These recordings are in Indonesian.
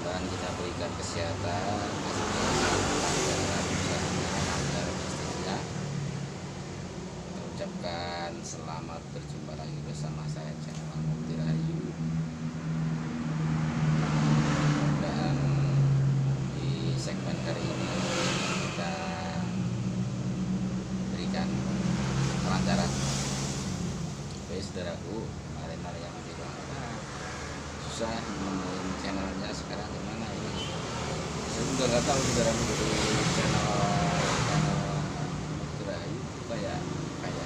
mudah-mudahan kita berikan kesehatan, lancar usahanya, lancar bisnisnya. Kita ucapkan selamat berjumpa lagi bersama saya channel Mukti Rahayu. Dan di segmen kali ini kita berikan kelancaran. Oke saudaraku, kemarin yang bilang susah nemuin channelnya sekarang gimana ini, saya juga nggak tahu saudara, dari channel Mukti Rahayu kayak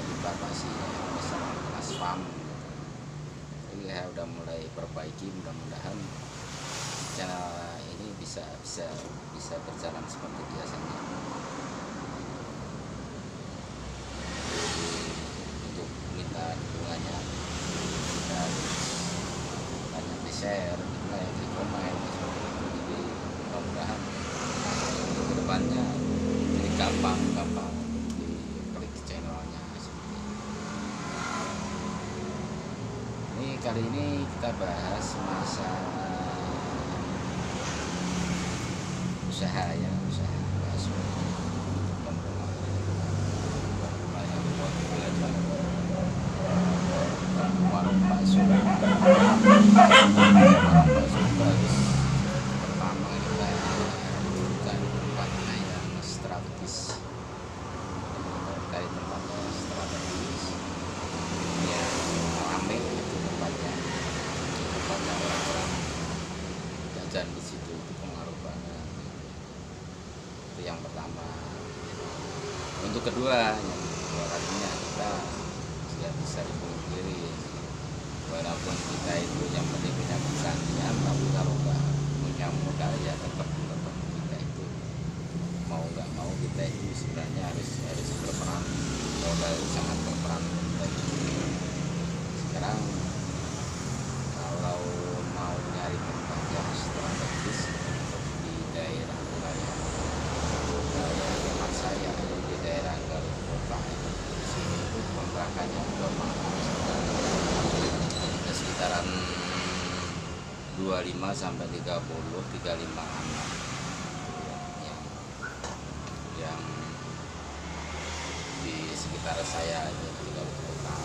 dibatasi ya, masalah kena spam. Jadi saya udah mulai perbaiki, mudah-mudahan channel ini bisa berjalan seperti biasanya. Untuk minta dukungannya, kita banyak di share, like, di komen seperti itu. Jadi mudah-mudahan untuk kedepannya jadi gampang diklik channelnya seperti itu. Ini kali ini kita bahas masalah usaha ya, bahas warung bakso. Pertama kita cari tempatnya yang strategis, cari tempatnya strategis yang rame itu tempatnya orang-orang jajan di situ, itu pengaruh banget. Itu yang pertama. Untuk kedua kalinya kita tidak bisa dipungkiri, walaupun kita itu yang penting punya kesanian, tapi kalau nggak punya modal ya tetap kita itu mau nggak mau kita itu sebenarnya harus berperan. Modal sangat berperan. Sekarang kalau mau nyari tempat yang strategis di daerah wilayah tempat saya di daerah Garut Kota, di sini itu kontrakannya udah mahal, sekitaran 25 sampai 35 anak yang di sekitar saya itu di Garut Kota.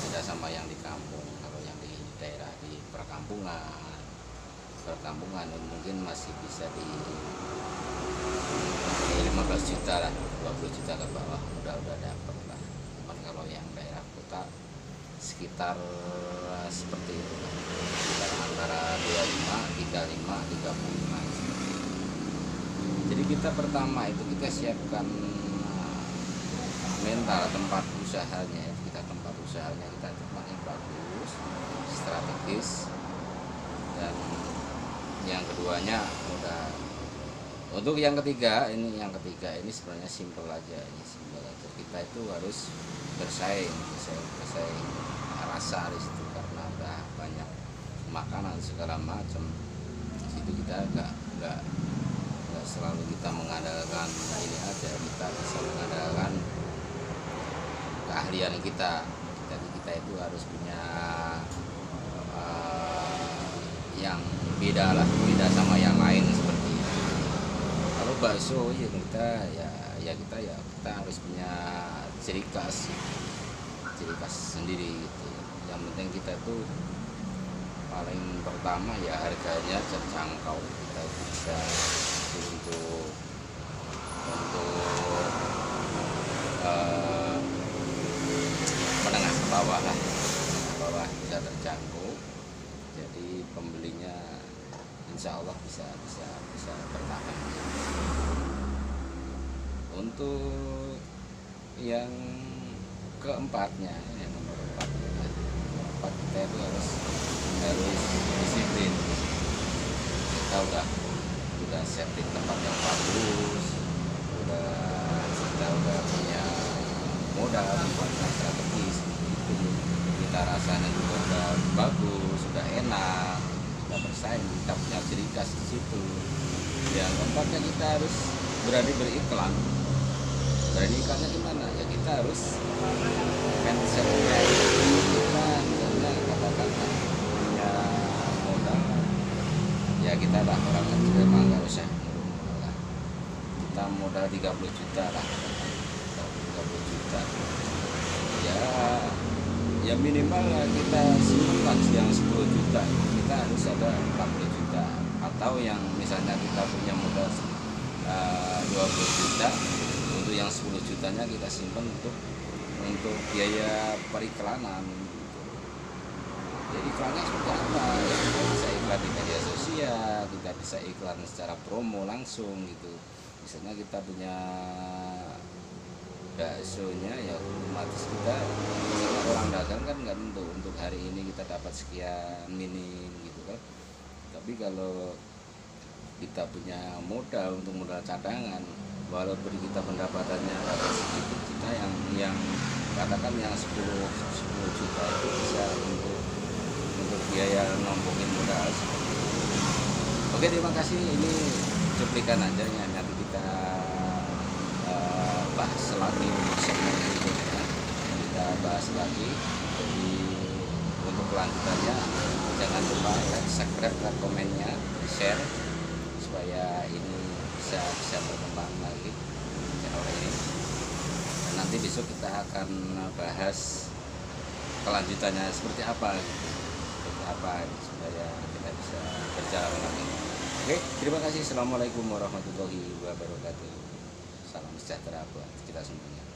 Beda sama yang di kampung. Kalau yang di daerah di perkampungan mungkin masih bisa di 15 juta lah, 20 juta ke bawah udah dapat lah. Cuman kalau yang daerah kota sekitar seperti itu, sekitar antara 25, 35, 35. Jadi kita pertama itu kita siapkan mental tempat usahanya, kita tempat yang bagus, strategis. Dan yang keduanya udah. Untuk yang ketiga ini sebenarnya simpel aja. Kita itu harus bersaing rasa di situ, karena udah banyak makanan segala macam. Di situ kita nggak selalu kita mengandalkan ini aja, kita bisa mengandalkan keahlian kita itu harus punya yang beda sama yang lain seperti itu. Kalau bakso ya kita harus punya ciri khas sendiri gitu. Yang penting kita tuh paling pertama ya harganya terjangkau, kita bisa untuk menengah ke bawah bisa terjangkau. Jadi pembelinya insya Allah bisa bertahan. Untuk yang keempatnya, yang nomor 4 kita itu harus disiplin. Kita udah setting tempat yang bagus, kita udah punya modal buat strategis itu, kita rasanya juga udah bagus, sudah enak, sudah bersaing, kita punya ciri khas di situ. Yang keempatnya kita harus berani beriklan. Berani iklannya gimana? Ya kita harus mindsetnya kita misalnya katakan punya modal, ya kita lah orang 30 juta lah, 30 juta ya, ya minimal kita simpan yang 10 juta kita harus ada 40 juta, atau yang misalnya kita punya modal 20 juta, untuk yang 10 jutanya kita simpan untuk biaya periklanan gitu. Jadi iklannya seperti apa ya, kita bisa iklan di media sosial, kita bisa iklan secara promo langsung gitu. Misalnya kita punya baksonya ya, otomatis kita misalnya orang dagang kan nggak tentu untuk hari ini kita dapat sekian minim gitu kan. Tapi kalau kita punya modal untuk modal cadangan, walaupun kita pendapatannya dapat sedikit, kita yang katakan yang 10 juta itu bisa untuk biaya nombokin modal. Oke, terima kasih. Ini cuplikan aja ya, nanti kita bahas lagi untuk segmen berikutnya, kita bahas lagi. Jadi untuk kelanjutannya jangan lupa like, subscribe, dan komennya, share supaya ini bisa berkembang lagi channel ini. Dan nanti besok kita akan bahas kelanjutannya seperti apa supaya kita bisa berjalan lagi. Oke, terima kasih. Assalamualaikum warahmatullahi wabarakatuh. Salam sejahtera buat kita semuanya.